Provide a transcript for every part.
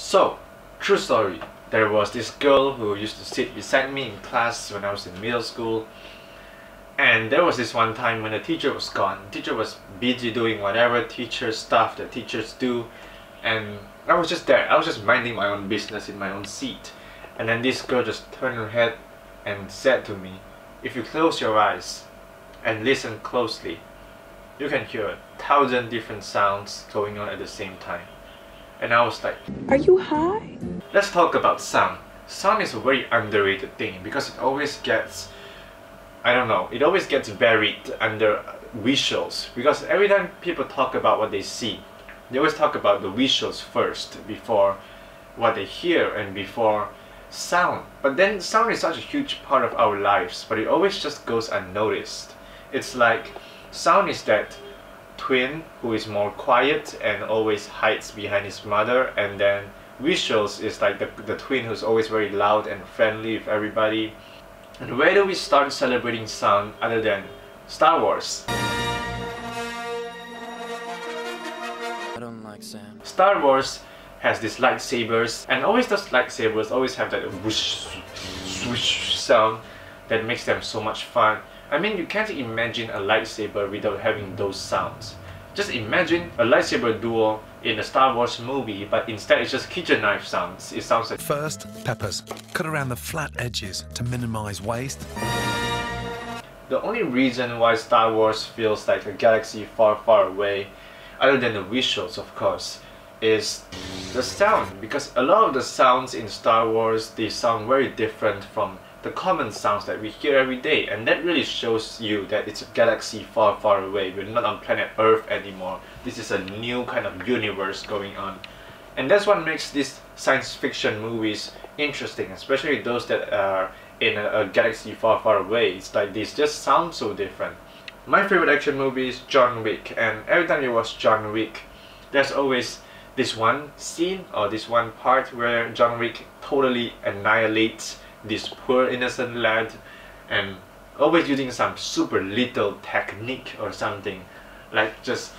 So, true story. There was this girl who used to sit beside me in class when I was in middle school. And there was this one time when the teacher was gone. The teacher was busy doing whatever teacher stuff that teachers do. And I was just there. I was just minding my own business in my own seat. And then this girl just turned her head and said to me, "If you close your eyes and listen closely, you can hear 1,000 different sounds going on at the same time." And I was like, "Are you high?" Let's talk about sound. Sound is a very underrated thing because it always gets, I don't know, it always gets buried under visuals. Because every time people talk about what they see, they always talk about the visuals first before what they hear and before sound. But then sound is such a huge part of our lives, but it always just goes unnoticed. It's like sound is that twin who is more quiet and always hides behind his mother, and then visuals is like the twin who's always very loud and friendly with everybody. And where do we start celebrating sound other than Star Wars? I don't like Sam. Star Wars has these lightsabers, and always those lightsabers always have that whoosh, swoosh sound that makes them so much fun. I mean, you can't imagine a lightsaber without having those sounds. Just imagine a lightsaber duel in a Star Wars movie, but instead it's just kitchen knife sounds. It sounds like... First, peppers. Cut around the flat edges to minimize waste. The only reason why Star Wars feels like a galaxy far, far away, other than the visuals of course, is the sound. Because a lot of the sounds in Star Wars, they sound very different from the common sounds that we hear every day, and that really shows you that it's a galaxy far, far away. We're not on planet Earth anymore. This is a new kind of universe going on, and that's what makes these science fiction movies interesting, especially those that are in a galaxy far, far away. It's like these just sound so different. My favorite action movie is John Wick, and every time you watch John Wick, there's always this one scene or this one part where John Wick totally annihilates this poor innocent lad, and always using some super little technique or something, like just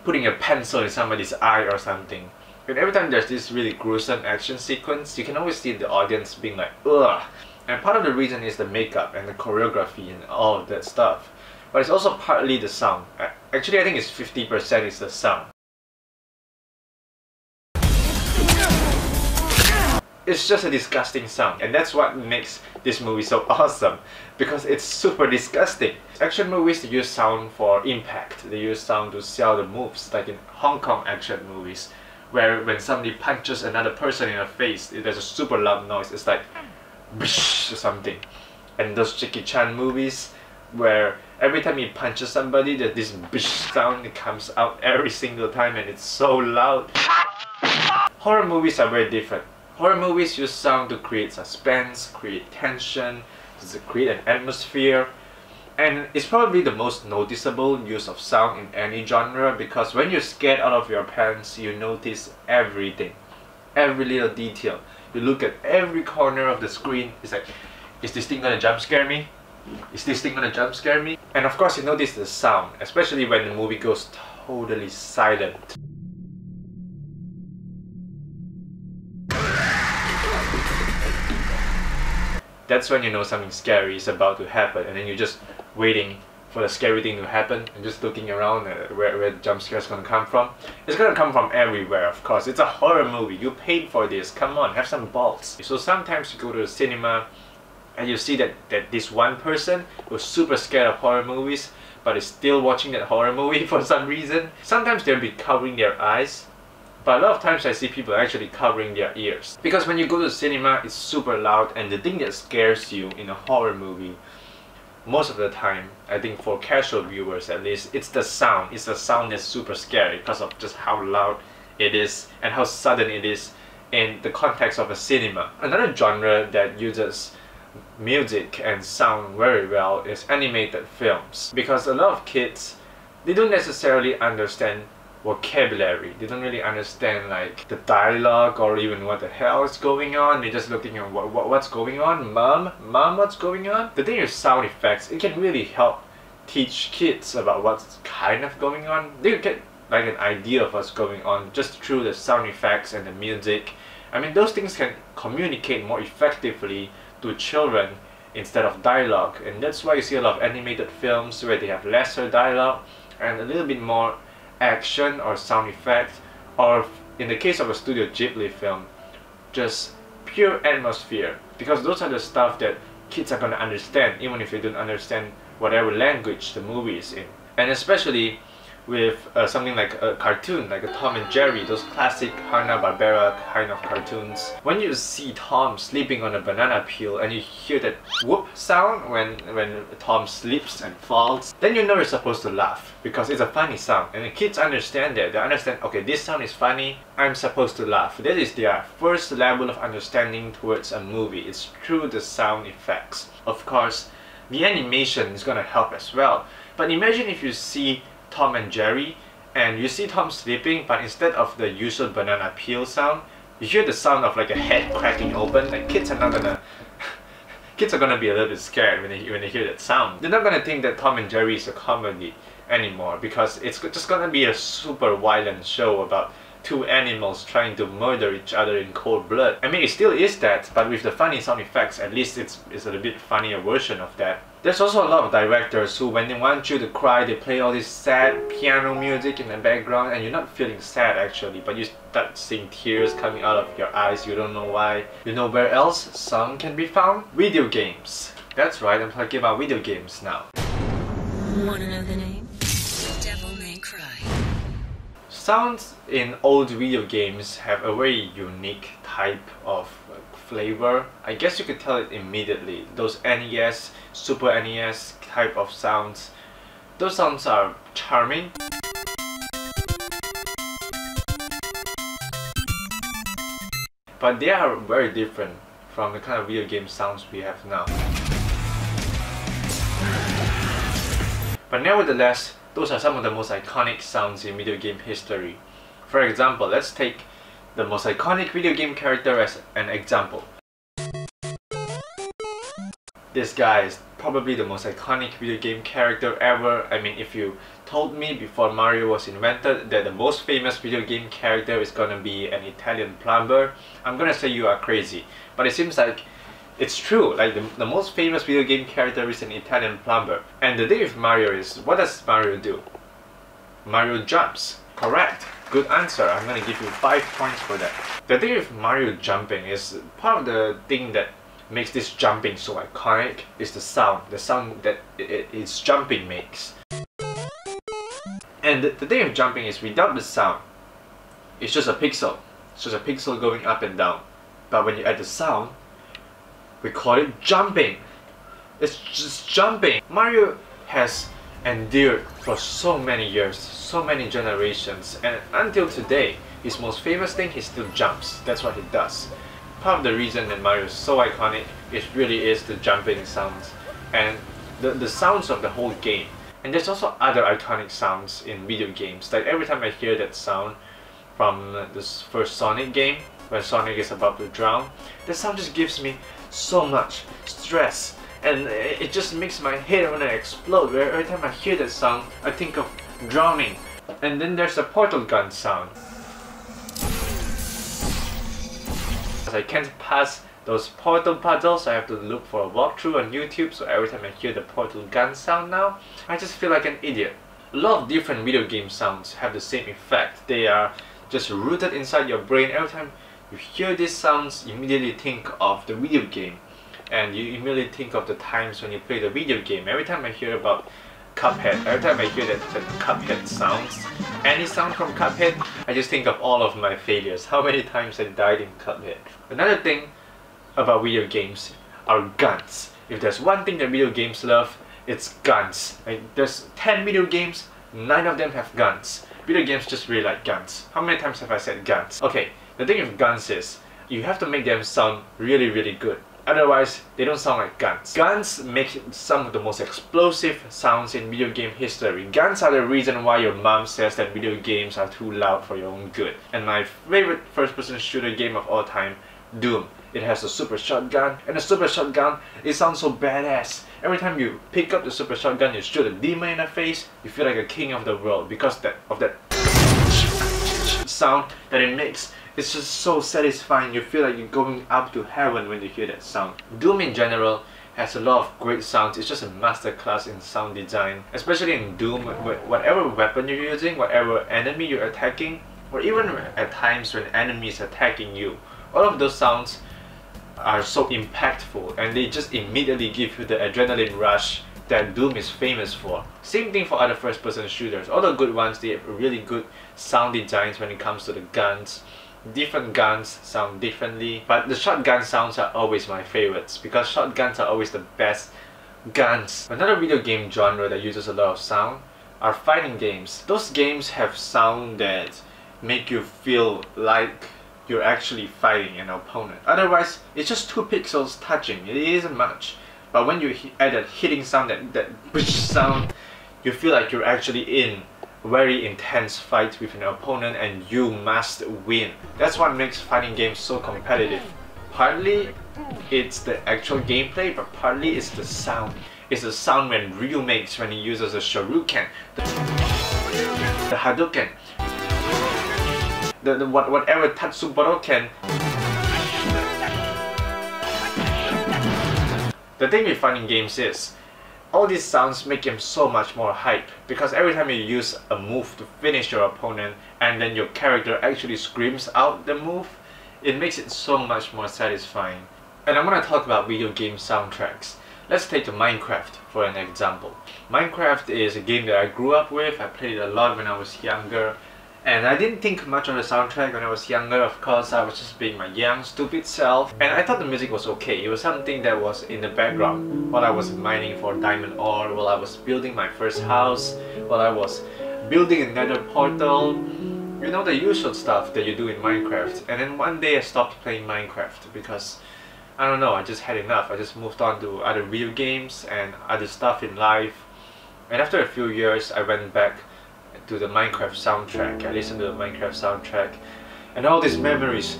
putting a pencil in somebody's eye or something. And every time there's this really gruesome action sequence, you can always see the audience being like, ugh. And part of the reason is the makeup and the choreography and all of that stuff, but it's also partly the sound. Actually, I think it's 50% is the sound. It's just a disgusting sound, and that's what makes this movie so awesome, because it's super disgusting. Action movies, they use sound for impact. They use sound to sell the moves, like in Hong Kong action movies, where when somebody punches another person in the face, there's a super loud noise. It's like bish or something. And those Jackie Chan movies, where every time he punches somebody, there's this bish sound that comes out every single time, and it's so loud. Horror movies are very different. Horror movies use sound to create suspense, create tension, to create an atmosphere, and it's probably the most noticeable use of sound in any genre, because when you're scared out of your pants, you notice everything, every little detail. You look at every corner of the screen, it's like, is this thing gonna jump scare me? Is this thing gonna jump scare me? And of course you notice the sound, especially when the movie goes totally silent. That's when you know something scary is about to happen, and then you're just waiting for the scary thing to happen and just looking around where the jump scare is gonna come from. It's gonna come from everywhere, of course. It's a horror movie. You paid for this. Come on, have some balls. So sometimes you go to the cinema and you see that this one person who's super scared of horror movies but is still watching that horror movie for some reason. Sometimes they'll be covering their eyes, but a lot of times I see people actually covering their ears. Because when you go to the cinema, it's super loud, and the thing that scares you in a horror movie, most of the time, I think for casual viewers at least, it's the sound. It's the sound that's super scary because of just how loud it is and how sudden it is in the context of a cinema. Another genre that uses music and sound very well is animated films. Because a lot of kids, they don't necessarily understand vocabulary. They don't really understand like the dialogue or even what the hell is going on. They're just looking at what's going on. Mom, what's going on? The thing with sound effects, it can really help teach kids about what's kind of going on. They get like an idea of what's going on just through the sound effects and the music. I mean, those things can communicate more effectively to children instead of dialogue, and that's why you see a lot of animated films where they have lesser dialogue and a little bit more action or sound effects, or in the case of a Studio Ghibli film, just pure atmosphere, because those are the stuff that kids are gonna understand even if they don't understand whatever language the movie is in. And especially with something like a cartoon, like a Tom and Jerry, those classic Hanna-Barbera kind of cartoons. When you see Tom sleeping on a banana peel and you hear that whoop sound when Tom slips and falls, then you know you're supposed to laugh because it's a funny sound. And the kids understand that. They understand, okay, this sound is funny, I'm supposed to laugh. That is their first level of understanding towards a movie. It's through the sound effects. Of course, the animation is gonna help as well. But imagine if you see Tom and Jerry and you see Tom sleeping, but instead of the usual banana peel sound, you hear the sound of like a head cracking open. Like kids are gonna be a little bit scared when they hear that sound. They're not gonna think that Tom and Jerry is a comedy anymore, because it's just gonna be a super violent show about two animals trying to murder each other in cold blood. I mean, it still is that, but with the funny sound effects, at least it's a little bit funnier version of that. There's also a lot of directors who, when they want you to cry, they play all this sad piano music in the background, and you're not feeling sad actually, but you start seeing tears coming out of your eyes. You don't know why. You know where else some can be found? Video games. That's right, I'm talking about video games now. Wanna know the name? Devil May Cry. Sounds in old video games have a very unique type of flavor. I guess you could tell it immediately. Those NES, Super NES type of sounds, those sounds are charming. But they are very different from the kind of video game sounds we have now. But nevertheless, those are some of the most iconic sounds in video game history. For example, let's take the most iconic video game character as an example. This guy is probably the most iconic video game character ever. I mean, if you told me before Mario was invented that the most famous video game character is gonna be an Italian plumber, I'm gonna say you are crazy. But it seems like it's true. Like the most famous video game character is an Italian plumber. And the thing with Mario is, what does Mario do? Mario jumps. Correct. Good answer. I'm gonna give you 5 points for that. The thing with Mario jumping is, part of the thing that makes this jumping so iconic is the sound that its jumping makes. And the thing with jumping is, without the sound, it's just a pixel. It's just a pixel going up and down. But when you add the sound, we call it jumping. It's just jumping. Mario has endured for so many years, so many generations, and until today, his most famous thing, he still jumps. That's what he does. Part of the reason that Mario is so iconic, it really is the jumping sounds and the sounds of the whole game. And there's also other iconic sounds in video games. Like every time I hear that sound from this first Sonic game, when Sonic is about to drown, the sound just gives me so much stress, and it just makes my head wanna explode. Where every time I hear that sound, I think of drowning. And then there's the portal gun sound. I can't pass those portal puzzles, I have to look for a walkthrough on YouTube, so every time I hear the portal gun sound now, I just feel like an idiot. A lot of different video game sounds have the same effect. They are just rooted inside your brain. Every time you hear these sounds, you immediately think of the video game, and you immediately think of the times when you play the video game. Every time I hear about Cuphead, every time I hear that Cuphead sounds, any sound from Cuphead, I just think of all of my failures, how many times I died in Cuphead. Another thing about video games are guns. If there's one thing that video games love, it's guns. Like, there's 10 video games, 9 of them have guns. Video games just really like guns. How many times have I said guns? Okay, the thing with guns is, you have to make them sound really, really good. Otherwise, they don't sound like guns. Guns make some of the most explosive sounds in video game history. Guns are the reason why your mom says that video games are too loud for your own good. And my favorite first-person shooter game of all time, Doom. It has a super shotgun, and the super shotgun, it sounds so badass. Every time you pick up the super shotgun, you shoot a demon in the face, you feel like a king of the world because of that sound that it makes, it's just so satisfying. You feel like you're going up to heaven when you hear that sound. Doom in general has a lot of great sounds. It's just a masterclass in sound design. Especially in Doom, whatever weapon you're using, whatever enemy you're attacking, or even at times when enemies attacking you, all of those sounds are so impactful, and they just immediately give you the adrenaline rush that Doom is famous for. Same thing for other first-person shooters. All the good ones, they have really good sound designs when it comes to the guns. Different guns sound differently, but the shotgun sounds are always my favorites because shotguns are always the best guns. Another video game genre that uses a lot of sound are fighting games. Those games have sound that make you feel like you're actually fighting an opponent. Otherwise, it's just 2 pixels touching. It isn't much. But when you add that hitting sound, that bish sound, you feel like you're actually in a very intense fight with an opponent and you must win. That's what makes fighting games so competitive. Partly it's the actual gameplay, but partly it's the sound. It's the sound when Ryu makes when he uses a shuriken, the Hadouken, whatever Tatsuboroken. The thing with fighting games is, all these sounds make them so much more hype, because every time you use a move to finish your opponent and then your character actually screams out the move, it makes it so much more satisfying. And I'm gonna talk about video game soundtracks. Let's take Minecraft for an example. Minecraft is a game that I grew up with. I played it a lot when I was younger. And I didn't think much of the soundtrack when I was younger. Of course, I was just being my young, stupid self. And I thought the music was okay. It was something that was in the background while I was mining for diamond ore, while I was building my first house, while I was building another portal. You know, the usual stuff that you do in Minecraft. And then one day I stopped playing Minecraft because, I don't know, I just had enough. I just moved on to other video games and other stuff in life. And after a few years, I went back to the Minecraft soundtrack. I listened to the Minecraft soundtrack, and all these memories,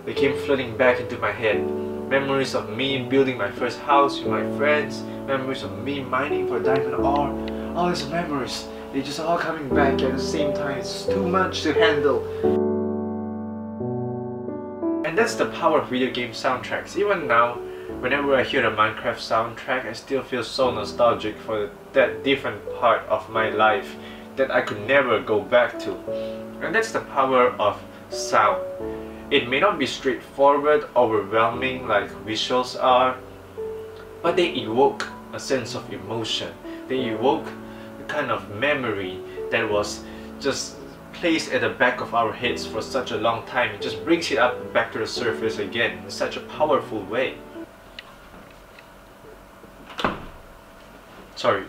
they came flooding back into my head. Memories of me building my first house with my friends, memories of me mining for diamond ore. All these memories, they're just all coming back at the same time. It's too much to handle. And that's the power of video game soundtracks. Even now, whenever I hear the Minecraft soundtrack, I still feel so nostalgic for that different part of my life that I could never go back to. And that's the power of sound. It may not be straightforward, overwhelming like visuals are, but they evoke a sense of emotion. They evoke a kind of memory that was just placed at the back of our heads for such a long time. It just brings it up back to the surface again in such a powerful way. Sorry,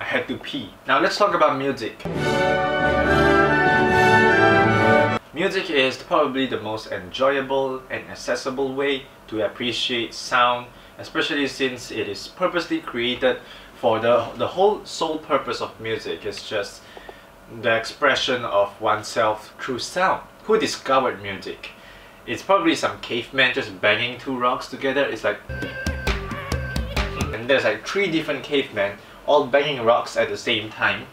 I had to pee. Now let's talk about music. Music is probably the most enjoyable and accessible way to appreciate sound, especially since it is purposely created for the whole sole purpose of music is just the expression of oneself through sound. Who discovered music? It's probably some caveman just banging 2 rocks together. It's like, and there's like 3 different cavemen all banging rocks at the same time.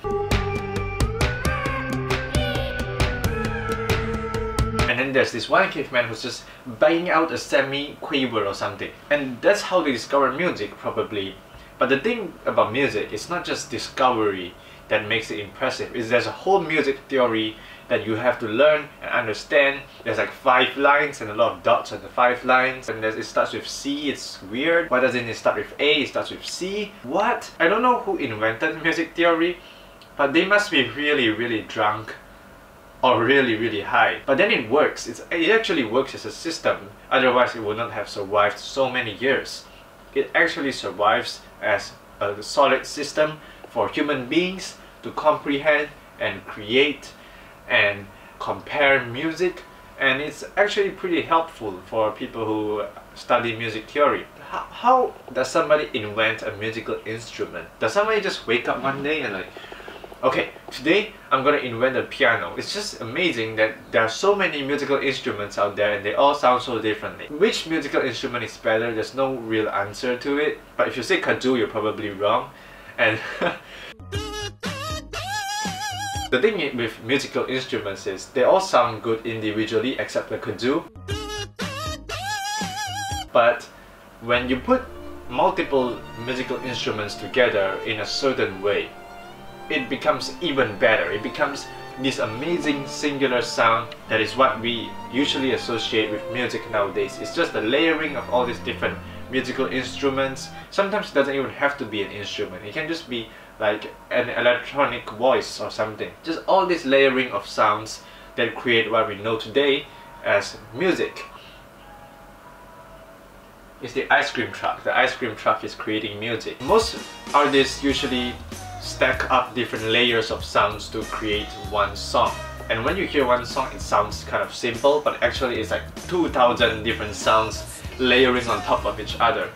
And then there's this one caveman who's just banging out a semi-quaver or something. And that's how they discover music, probably. But the thing about music, it's not just discovery that makes it impressive. There's a whole music theory that you have to learn and understand. There's like 5 lines and a lot of dots on the 5 lines. And it starts with C, it's weird. Why doesn't it start with A, it starts with C? What? I don't know who invented music theory, but they must be really, really drunk or really, really high. But then it works. It actually works as a system. Otherwise it would not have survived so many years. It actually survives as a solid system for human beings to comprehend and create and compare music, and it's actually pretty helpful for people who study music theory. How does somebody invent a musical instrument? Does somebody just wake up one day and like, okay, today I'm gonna invent a piano? It's just amazing that there are so many musical instruments out there and they all sound so differently. Which musical instrument is better? There's no real answer to it, but if you say kazoo, you're probably wrong. And The thing with musical instruments is they all sound good individually except the kazoo. But when you put multiple musical instruments together in a certain way, it becomes even better. It becomes this amazing singular sound that is what we usually associate with music nowadays. It's just the layering of all these different musical instruments. Sometimes it doesn't even have to be an instrument. It can just be like an electronic voice or something. Just all this layering of sounds that create what we know today as music. It's the ice cream truck. The ice cream truck is creating music. Most artists usually stack up different layers of sounds to create one song. And when you hear one song, it sounds kind of simple, but actually it's like 2,000 different sounds layering on top of each other.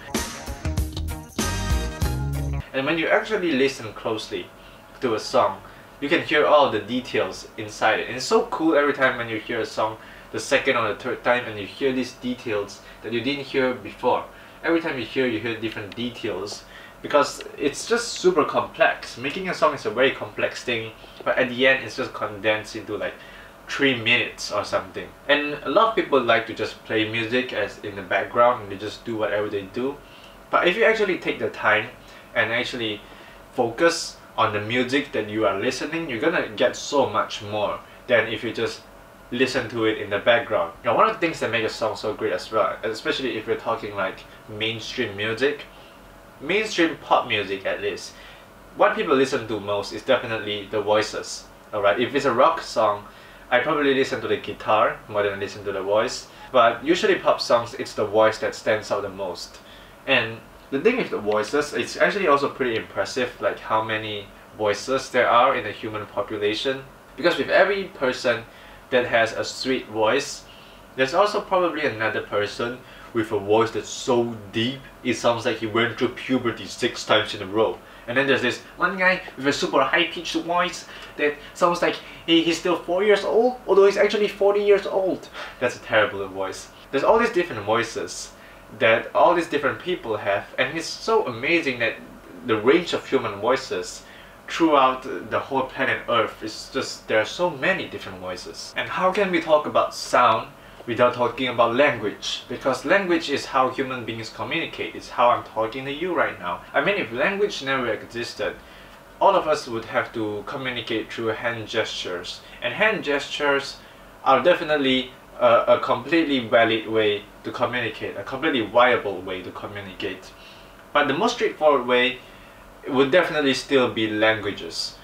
And when you actually listen closely to a song, you can hear all the details inside it. And it's so cool every time when you hear a song the second or the third time and you hear these details that you didn't hear before. Every time you hear different details because it's just super complex. Making a song is a very complex thing, but at the end it's just condensed into like 3 minutes or something. And a lot of people like to just play music as in the background and they just do whatever they do. But if you actually take the time and actually focus on the music that you are listening, you're gonna get so much more than if you just listen to it in the background. Now, one of the things that make a song so great as well, especially if we're talking like mainstream music, mainstream pop music at least, what people listen to most is definitely the voices. Alright, if it's a rock song, I probably listen to the guitar more than I listen to the voice. But usually pop songs, it's the voice that stands out the most. And the thing with the voices, it's actually also pretty impressive like how many voices there are in the human population. Because with every person that has a sweet voice, there's also probably another person with a voice that's so deep it sounds like he went through puberty 6 times in a row. And then there's this one guy with a super high-pitched voice that sounds like he's still 4 years old, although he's actually 40 years old. That's a terrible voice. There's all these different voices that all these different people have, and it's so amazing that the range of human voices throughout the whole planet Earth is just, there are so many different voices. And how can we talk about sound without talking about language? Because language is how human beings communicate. It's how I'm talking to you right now. I mean, if language never existed, all of us would have to communicate through hand gestures. And hand gestures are definitely a completely valid way to communicate, a completely viable way to communicate. But the most straightforward way would definitely still be languages.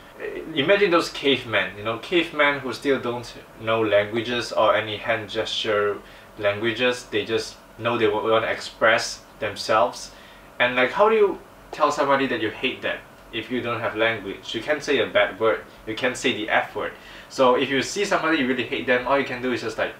Imagine those cavemen, you know, cavemen who still don't know languages or any hand gesture languages. They just know they want to express themselves. And like, how do you tell somebody that you hate them if you don't have language? You can't say a bad word, you can't say the F word. So if you see somebody you really hate them, all you can do is just like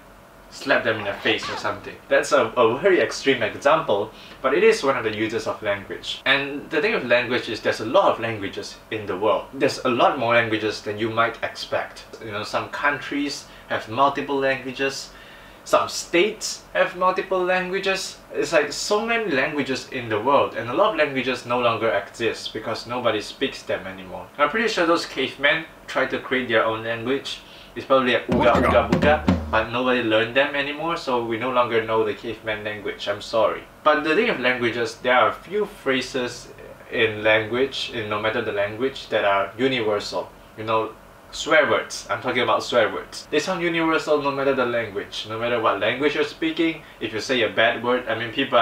slap them in the face or something. That's a very extreme example, but it is one of the uses of language. And the thing with language is there's a lot of languages in the world. There's a lot more languages than you might expect. You know, some countries have multiple languages, some states have multiple languages. It's like so many languages in the world, and a lot of languages no longer exist because nobody speaks them anymore. I'm pretty sure those cavemen tried to create their own language. It's probably like ooga ooga booga, but nobody learned them anymore, so we no longer know the caveman language. I'm sorry. But the thing of languages, there are a few phrases in language, in no matter the language, that are universal. You know, swear words. I'm talking about swear words. They sound universal no matter the language, no matter what language you're speaking. If you say a bad word, I mean, people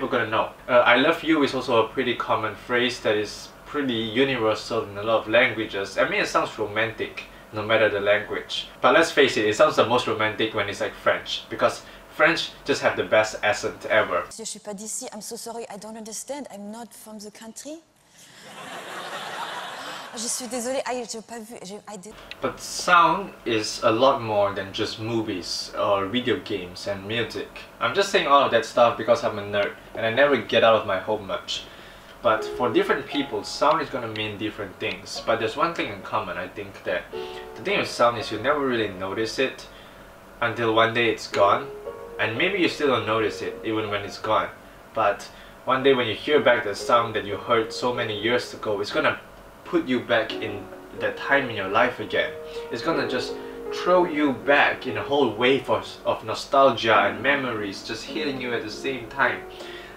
gonna know. I love you is also a pretty common phrase that is pretty universal in a lot of languages. I mean, it sounds romantic no matter the language. But let's face it, it sounds the most romantic when it's like French, because French just have the best accent ever. Je suis pas d'ici. I'm so sorry. I don't understand. I'm not from the country. Je suis désolée. J'ai pas vu. I did. But sound is a lot more than just movies or video games and music. I'm just saying all of that stuff because I'm a nerd and I never get out of my home much. But for different people, sound is gonna mean different things. But there's one thing in common, I think, that the thing with sound is you never really notice it until one day it's gone. And maybe you still don't notice it even when it's gone. But one day when you hear back the sound that you heard so many years ago, it's gonna put you back in that time in your life again. It's gonna just throw you back in a whole wave of nostalgia and memories just hitting you at the same time.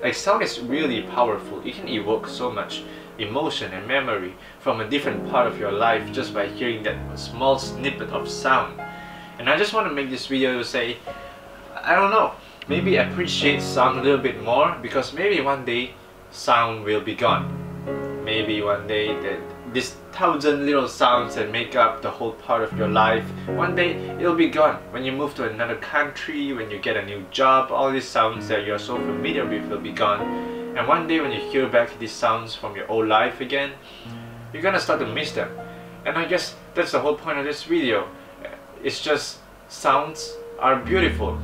Like, sound is really powerful. It can evoke so much emotion and memory from a different part of your life just by hearing that small snippet of sound. And I just want to make this video to say, I don't know, maybe appreciate sound a little bit more, because maybe one day sound will be gone. Maybe one day that these 1,000 little sounds that make up the whole part of your life, one day it'll be gone. When you move to another country, when you get a new job, all these sounds that you're so familiar with will be gone. And one day when you hear back these sounds from your old life again, you're gonna start to miss them. And I guess that's the whole point of this video. It's just, sounds are beautiful.